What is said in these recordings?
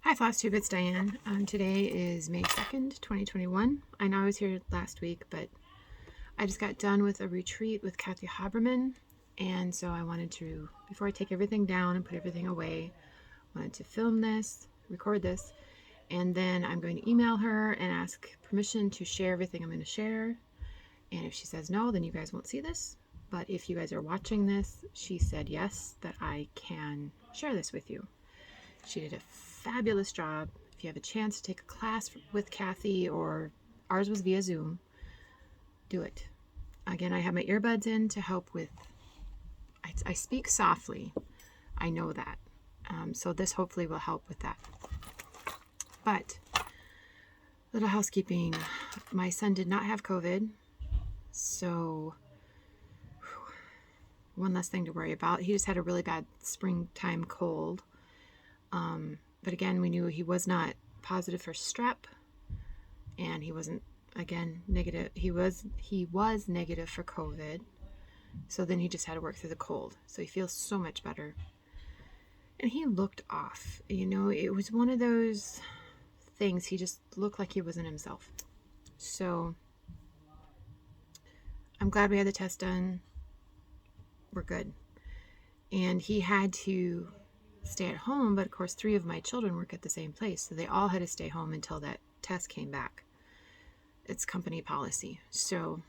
Hi Flosstubers, it's Diane. Today is May 2nd, 2021. I know I was here last week, but I just got done with a retreat with Kathy Haberman, and so I wanted to, before I take everything down and put everything away, wanted to film this, record this, and then I'm going to email her and ask permission to share everything I'm going to share. And if she says no, then you guys won't see this. But if you guys are watching this, she said yes, that I can share this with you. She did a fabulous job. If you have a chance to take a class with Kathy, or ours was via Zoom, do it. Again, I have my earbuds in to help with, I speak softly. I know that. So this hopefully will help with that. But, little housekeeping. My son did not have COVID. So, one less thing to worry about. He just had a really bad springtime cold. But again, we knew he was not positive for strep, and he wasn't, again, negative. He was negative for COVID. So then he just had to work through the cold. So he feels so much better. And he looked off. You know, it was one of those things. He just looked like he wasn't himself. So I'm glad we had the test done. We're good. And he had to stay at home, but of course 3 of my children work at the same place, so they all had to stay home until that test came back. It's company policy. So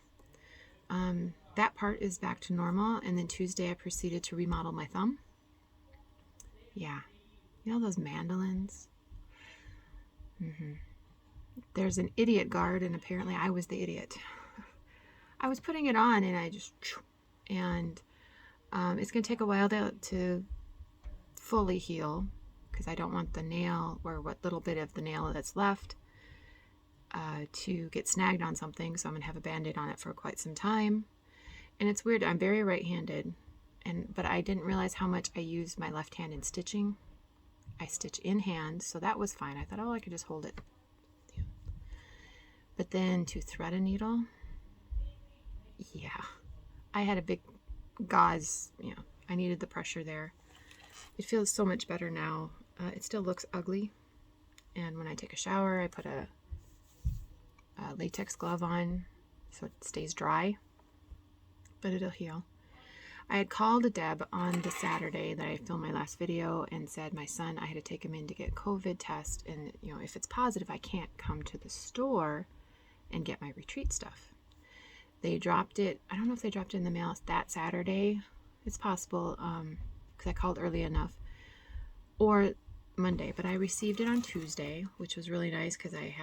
that part is back to normal. And then Tuesday I proceeded to remodel my thumb. Yeah, you know those mandolins? There's an idiot guard, and apparently I was the idiot. I was putting it on and it's going to take a while to fully heal, because I don't want the nail, or what little bit of the nail that's left, to get snagged on something. So I'm gonna have a band-aid on it for quite some time. And it's weird, I'm very right-handed, but I didn't realize how much I use my left hand in stitching. I stitch in hand, so that was fine. I thought, oh, I could just hold it. Yeah. But then to thread a needle, yeah, I had a big gauze, I needed the pressure there. It feels so much better now. It still looks ugly, and when I take a shower, I put a latex glove on so it stays dry, but it'll heal. I had called Deb on the Saturday that I filmed my last video and said my son, I had to take him in to get COVID test, and if it's positive, I can't come to the store and get my retreat stuff. They dropped it, I don't know if they dropped it in the mail that Saturday. It's possible, because I called early enough, or Monday, but I received it on Tuesday, which was really nice, because I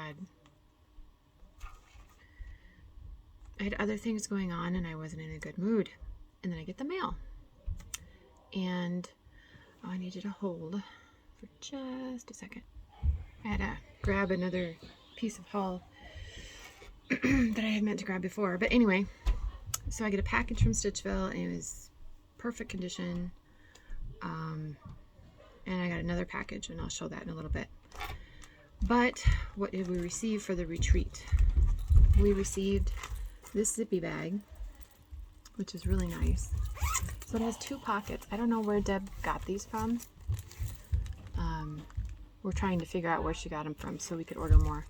had other things going on and I wasn't in a good mood. And then I get the mail, and I need you to hold for just a second. I had to grab another piece of haul that I had meant to grab before, but anyway, so I get a package from Stitchville, and it was perfect condition. And I got another package, and I'll show that in a little bit. But what did we receive for the retreat? We received this zippy bag, which is really nice. So it has 2 pockets. I don't know where Deb got these from. We're trying to figure out where she got them from so we could order more.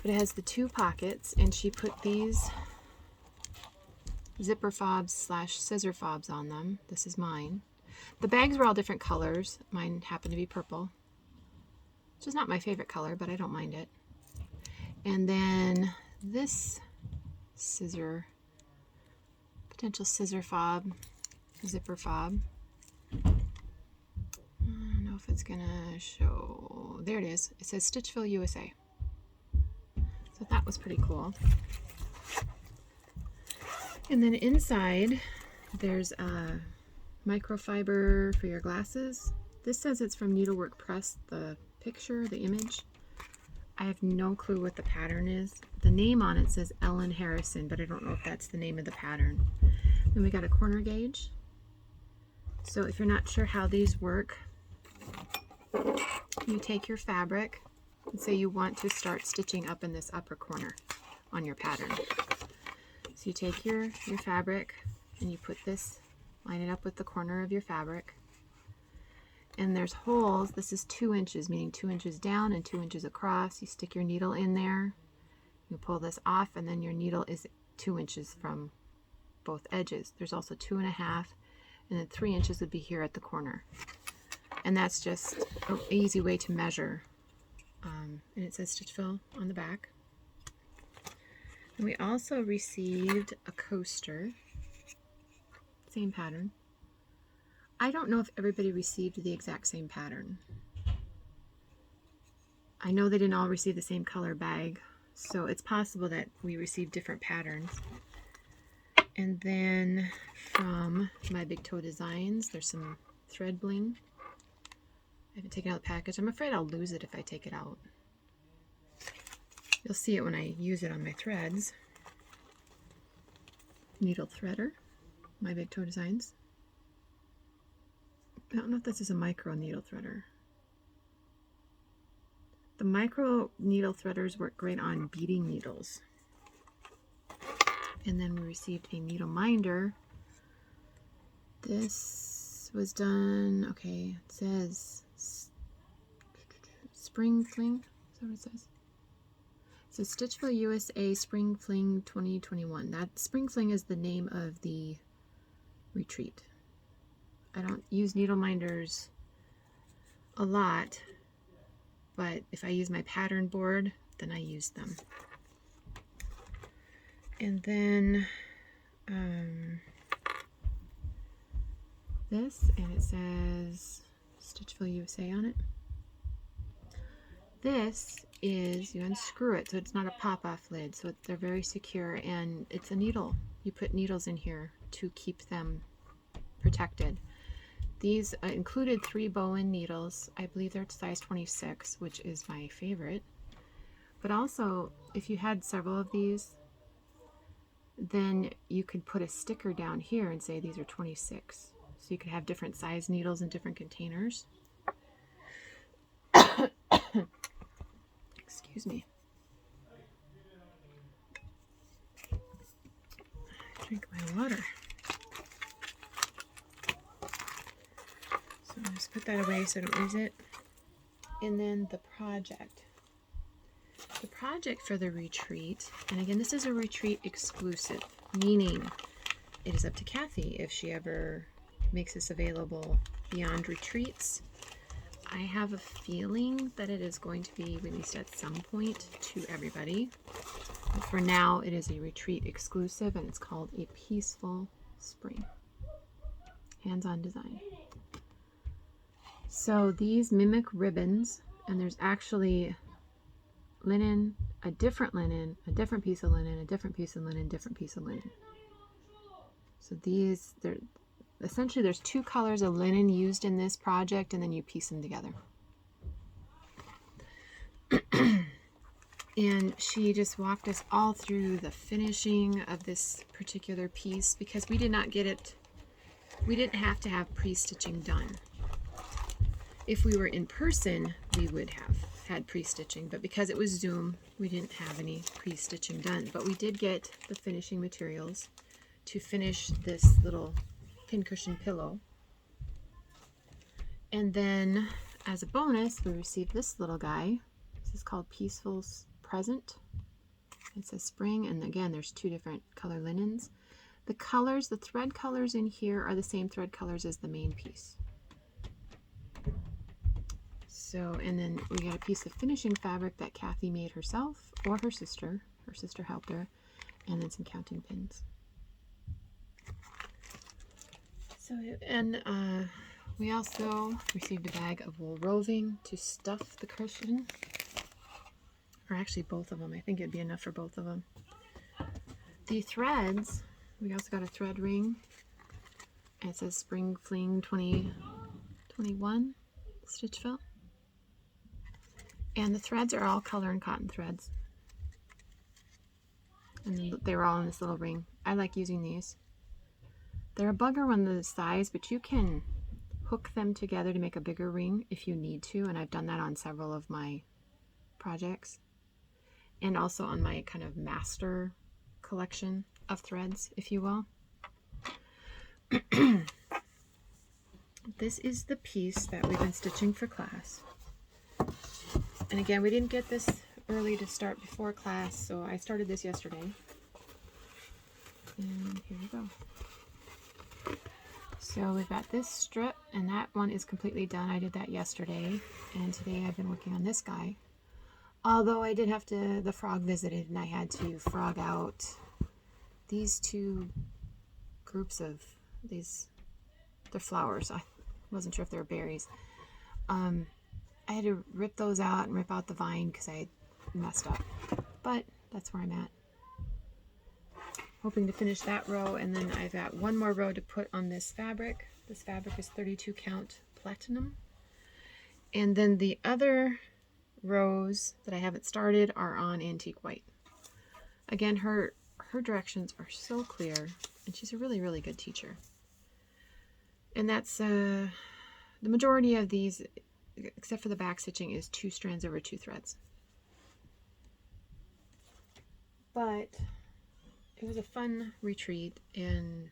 But it has the 2 pockets, and she put these zipper fobs / scissor fobs on them. This is mine. The bags were all different colors. Mine happened to be purple, which is not my favorite color, but I don't mind it. And then this potential scissor fob, zipper fob. I don't know if it's gonna show. There it is. It says Stitchville, USA. So that was pretty cool. And then inside, there's a microfiber for your glasses. This says it's from Needlework Press, the picture, the image. I have no clue what the pattern is. The name on it says Ellen Harrison, but I don't know if that's the name of the pattern. Then we got a corner gauge. So if you're not sure how these work, you take your fabric and say you want to start stitching up in this upper corner on your pattern. So you take your fabric and you put this, line it up with the corner of your fabric, and there's holes. This is 2 inches, meaning 2 inches down and 2 inches across. You stick your needle in there, you pull this off, and then your needle is 2 inches from both edges. There's also 2.5, and then 3 inches would be here at the corner. And that's just an easy way to measure. And it says stitch fill on the back. And we also received a coaster, same pattern. I don't know if everybody received the exact same pattern. I know they didn't all receive the same color bag, so it's possible that we received different patterns. And then from My Big Toe Designs, there's some thread bling. I haven't taken out the package. I'm afraid I'll lose it if I take it out. You'll see it when I use it on my threads. Needle threader, My Big Toe Designs. I don't know if this is a micro needle threader. The micro needle threaders work great on beading needles. And then we received a needle minder. This was done, okay, it says Spring Fling, is that what it says? It says Stitchville USA Spring Fling 2021. That Spring Fling is the name of the retreat. I don't use needle minders a lot, but if I use my pattern board, then I use them. And then this, and it says Stitchville USA on it. This is, you unscrew it, so it's not a pop-off lid, so they're very secure, and it's a needle. You put needles in here to keep them protected. These included 3 Bowen needles. I believe they're size 26, which is my favorite. But also, if you had several of these, then you could put a sticker down here and say these are 26. So you could have different size needles in different containers. Excuse me. Drink my water. So I'll just put that away so I don't lose it. And then the project. The project for the retreat, and again, this is a retreat exclusive, meaning it is up to Kathy if she ever makes this available beyond retreats. I have a feeling that it is going to be released at some point to everybody. But for now, it is a retreat exclusive, and it's called A Pieceful Spring. Hands-on design. So these mimic ribbons, and there's actually linen, a different piece of linen, a different piece of linen, different piece of linen. So these, essentially there's 2 colors of linen used in this project, and then you piece them together. And she just walked us all through the finishing of this particular piece, because we did not get it, we didn't have to have pre-stitching done. If we were in person, we would have had pre-stitching, but because it was Zoom, we didn't have any pre-stitching done. But we did get the finishing materials to finish this little pincushion pillow. And then as a bonus, we received this little guy. This is called Pieceful Present. It says spring, and again, there's 2 different color linens. The colors, the thread colors in here are the same thread colors as the main piece. So, and then we got a piece of finishing fabric that Kathy made herself, or her sister. Her sister helped her, and then some counting pins. So, and we also received a bag of wool roving to stuff the cushion, or actually both of them. I think it'd be enough for both of them. The threads, we also got a thread ring. And it says Spring Fling 2021 Stitchville. And the threads are all color and cotton threads. And they were all in this little ring. I like using these. They're a bugger on the size, but you can hook them together to make a bigger ring if you need to. And I've done that on several of my projects. And also on my kind of master collection of threads, if you will. This is the piece that we've been stitching for class. And again, we didn't get this early to start before class, so I started this yesterday. And here we go. So we've got this strip, and that one is completely done. I did that yesterday, and today I've been working on this guy. Although I did have to, the frog visited, and I had to frog out these two groups of these, they're flowers. I wasn't sure if they were berries. I had to rip those out and rip out the vine because I messed up. But that's where I'm at. Hoping to finish that row, and then I've got one more row to put on this fabric. This fabric is 32 count platinum. And then the other rows that I haven't started are on antique white. Again, her directions are so clear, and she's a really, really good teacher. And that's the majority of these, except for the back stitching, is 2 strands over 2 threads. But it was a fun retreat, and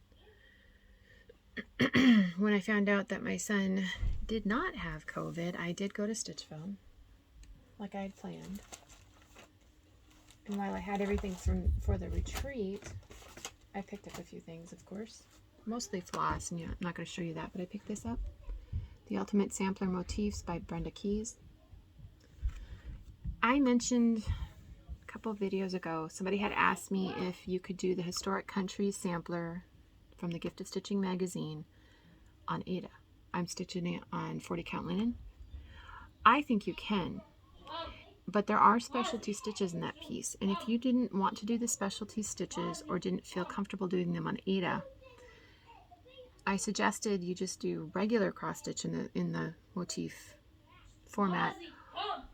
when I found out that my son did not have COVID, I did go to Stitchville, like I had planned. And while I had everything for the retreat, I picked up a few things, of course. Mostly floss, and I'm not going to show you that, but I picked this up. The Ultimate Sampler Motifs by Brenda Keys. I mentioned a couple of videos ago, somebody had asked me if you could do the Historic Countries sampler from the Gift of Stitching magazine on Aida. I'm stitching it on 40 count linen. I think you can, but there are specialty stitches in that piece, and if you didn't want to do the specialty stitches or didn't feel comfortable doing them on Aida, I suggested you just do regular cross stitch in the motif format,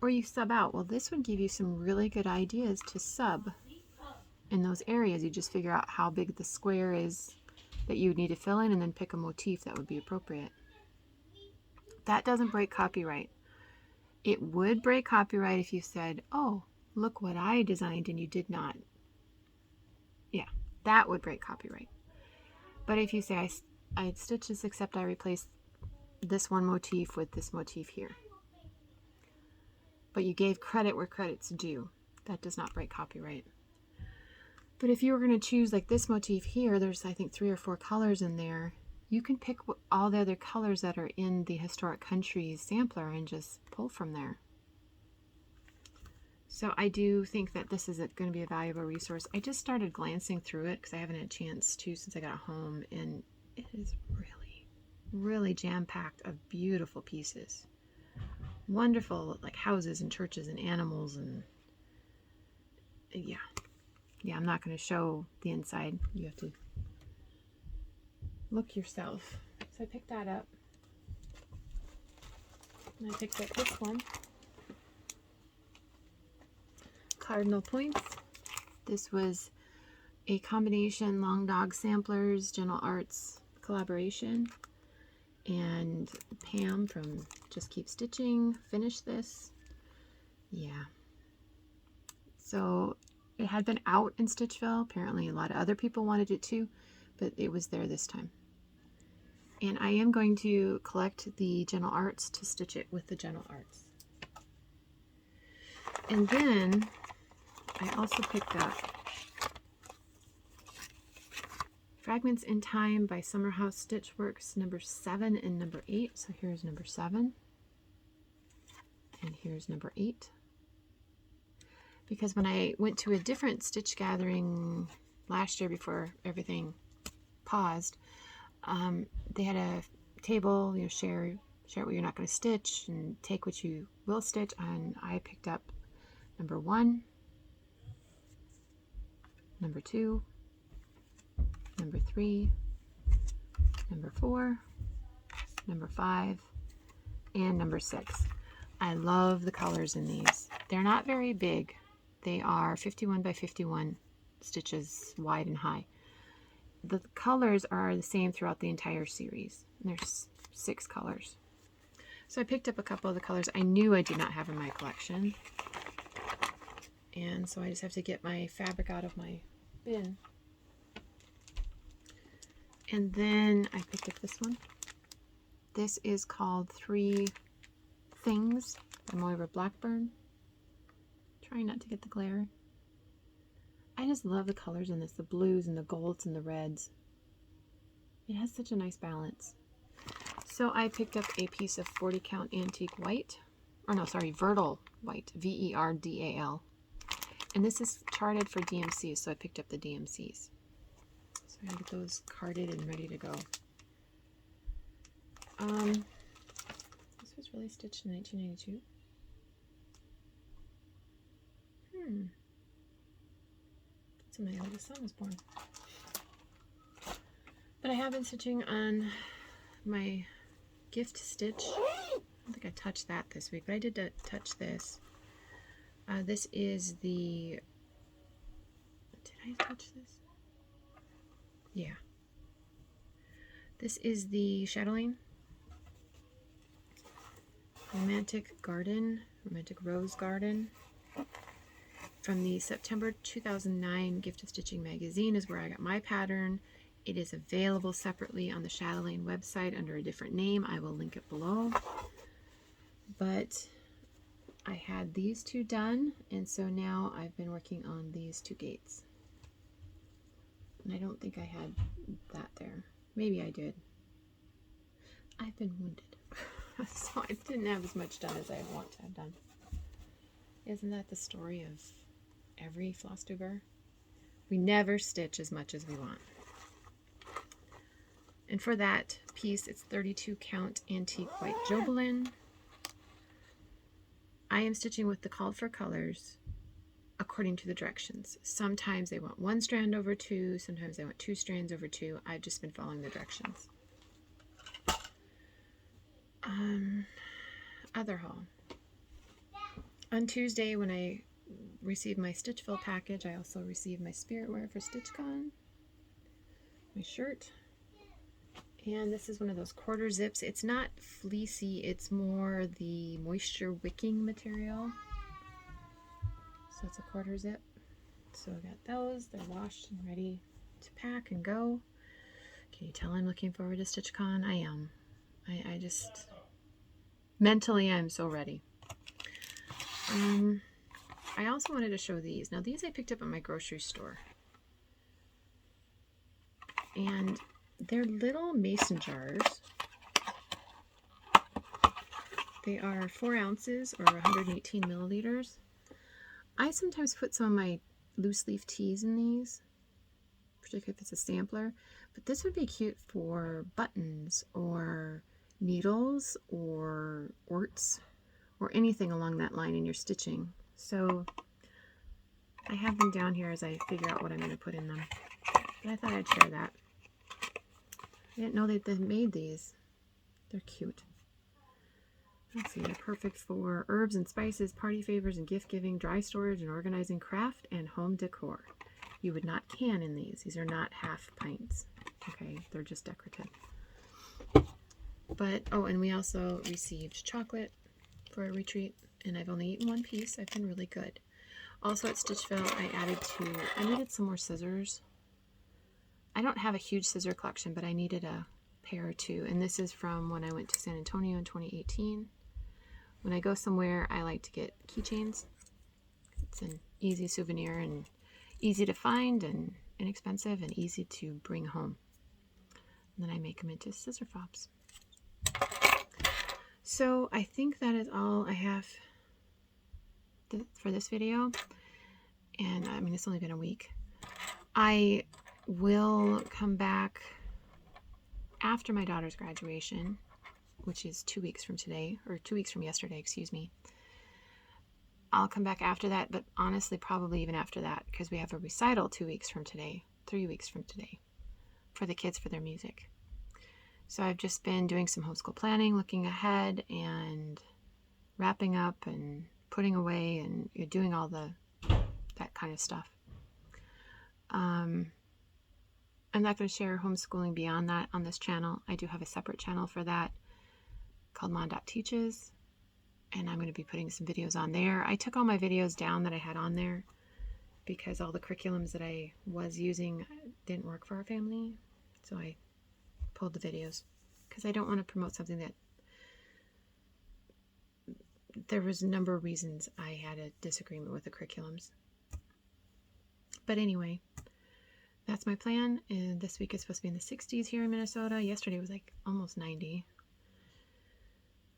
or you sub out. Well, this would give you some really good ideas to sub in those areas. You just figure out how big the square is that you would need to fill in, and then pick a motif that would be appropriate. That doesn't break copyright. It would break copyright if you said, oh, look what I designed and you did not. Yeah, that would break copyright. But if you say, I stitched this except I replaced this one motif with this motif here, but you gave credit where credit's due, that does not break copyright. But if you were going to choose like this motif here, there's I think 3 or 4 colors in there, you can pick all the other colors that are in the Historic Countries sampler and just pull from there. So I do think that this is going to be a valuable resource. I just started glancing through it because I haven't had a chance to since I got home, and it is really, really jam-packed of beautiful pieces. Wonderful, like houses and churches and animals, and yeah, I'm not going to show the inside. You have to look yourself. So I picked that up. And I picked up this one. Cardinal points. This was a combination Long Dog Samplers, Gentle Arts collaboration. And Pam from Just Keep Stitching finished this. Yeah. So it had been out in Stitchville. Apparently a lot of other people wanted it too, but it was there this time. And I am going to collect the Gentle Arts to stitch it with the Gentle Arts. And then I also picked up Fragments in Time by Summerhouse Stitchworkes, number 7 and number 8. So here's number 7. And here's number 8. Because when I went to a different stitch gathering last year before everything paused, they had a table, share what you're not going to stitch and take what you will stitch. And I picked up number 1, number 2, number 3, number 4, number 5, and number 6. I love the colors in these. They're not very big. They are 51 by 51 stitches wide and high. The colors are the same throughout the entire series. There's 6 colors. So I picked up a couple of the colors I knew I did not have in my collection. And so I just have to get my fabric out of my bin. And then I picked up this one. This is called Three Things by Moira Blackburn. Trying not to get the glare. I just love the colors in this, the blues and the golds and the reds. It has such a nice balance. So I picked up a piece of 40 count antique white, or no, sorry, Verdal white, V-E-R-D-A-L. And this is charted for DMCs, so I picked up the DMCs. So I gotta get those carded and ready to go. This was really stitched in 1992. That's when my oldest son was born. But I have been stitching on my gift stitch. I don't think I touched that this week, but I did touch this. This is the... Did I touch this? Yeah. This is the Chatelaine Romantic Rose Garden from the September 2009 Gift of Stitching magazine is where I got my pattern. It is available separately on the Chatelaine website under a different name. I will link it below. But I had these two done, and so now I've been working on these two gates. And I don't think I had that there. Maybe I did. I've been wounded. So I didn't have as much done as I want to have done. Isn't that the story of every Flosstuber? We never stitch as much as we want. And for that piece, it's 32 count antique white Jobelin. I am stitching with the called for colors according to the directions. Sometimes they want one strand over two, sometimes they want two strands over two. I've just been following the directions. Other haul. On Tuesday, when I received my Stitch Fill package, I also received my Spirit Wear for StitchCon, my shirt. And this is one of those quarter zips. It's not fleecy, it's more the moisture wicking material. So it's a quarter zip. So I got those. They're washed and ready to pack and go. Can you tell I'm looking forward to StitchCon? I am. I just... Mentally, I'm so ready. I also wanted to show these. Now, these I picked up at my grocery store. And they're little mason jars. They are 4 ounces or 118 milliliters. I sometimes put some of my loose leaf teas in these, particularly if it's a sampler. But this would be cute for buttons or needles or orts or anything along that line in your stitching. So I have them down here as I figure out what I'm going to put in them. But I thought I'd share that. I didn't know that they made these. They're cute. Let's see, they're perfect for herbs and spices, party favors and gift giving, dry storage and organizing, craft and home decor. You would not can in these. These are not half pints. Okay, they're just decorative. But, oh, and we also received chocolate for a retreat, and I've only eaten one piece. I've been really good. Also at Stitchville, I needed some more scissors. I don't have a huge scissor collection, but I needed a pair or two, and this is from when I went to San Antonio in 2018. When I go somewhere, I like to get keychains. It's an easy souvenir and easy to find and inexpensive and easy to bring home. And then I make them into scissor fobs. So I think that is all I have for this video. And I mean, it's only been a week. I will come back after my daughter's graduation, which is 2 weeks from today, or 2 weeks from yesterday, excuse me. I'll come back after that, but honestly, probably even after that, because we have a recital 2 weeks from today, 3 weeks from today, for the kids for their music. So I've just been doing some homeschool planning, looking ahead, and wrapping up, and putting away, and doing all that kind of stuff. I'm not going to share homeschooling beyond that on this channel. I do have a separate channel for that called mondotstitches, and I'm going to be putting some videos on there. I took all my videos down that I had on there because all the curriculums that I was using didn't work for our family, so I pulled the videos. because I don't want to promote something that there was a number of reasons I had a disagreement with the curriculums. But anyway, that's my plan. And this week is supposed to be in the 60s here in Minnesota. Yesterday was like almost 90.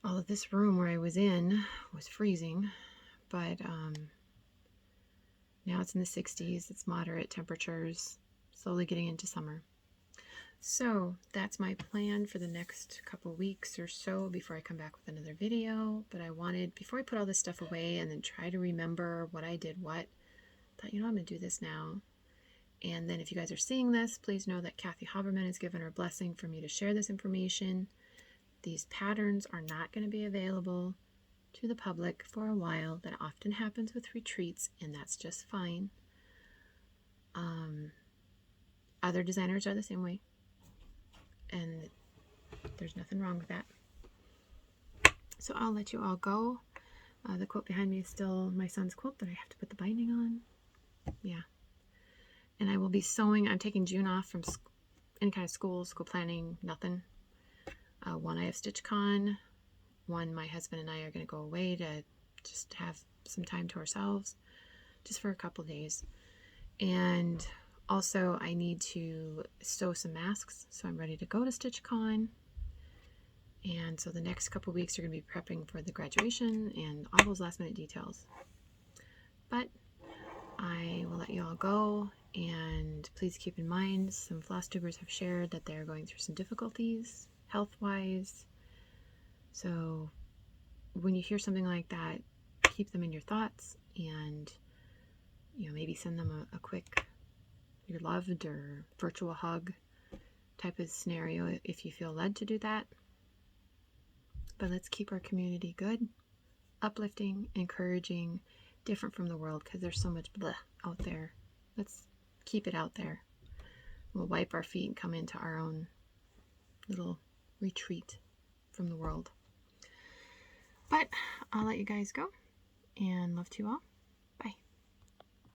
All of this room where I was in was freezing, but now it's in the 60s. It's moderate temperatures, slowly getting into summer. So that's my plan for the next couple weeks or so before I come back with another video. But I wanted, before I put all this stuff away and then try to remember what I did what, I thought, you know, I'm going to do this now. And then if you guys are seeing this, please know that Kathy Haberman has given her blessing for me to share this information. These patterns are not going to be available to the public for a while. That often happens with retreats, and that's just fine. Other designers are the same way, and there's nothing wrong with that. So I'll let you all go. The quote behind me is still my son's quote that I have to put the binding on. Yeah. And I will be sewing. I'm taking June off from any kind of school planning, nothing. One, I have StitchCon. One, my husband and I are going to go away to just have some time to ourselves, just for a couple days. And also, I need to sew some masks, so I'm ready to go to StitchCon. And so the next couple weeks are going to be prepping for the graduation and all those last minute details. But I will let you all go, and please keep in mind some Flosstubers have shared that they're going through some difficulties health-wise. So when you hear something like that, keep them in your thoughts, and maybe send them a quick "you're loved" or virtual hug type of scenario if you feel led to do that. But let's keep our community good, uplifting, encouraging, different from the world, because there's so much blah out there. Let's keep it out there. We'll wipe our feet and come into our own little retreat from the world. But I'll let you guys go, and love to you all.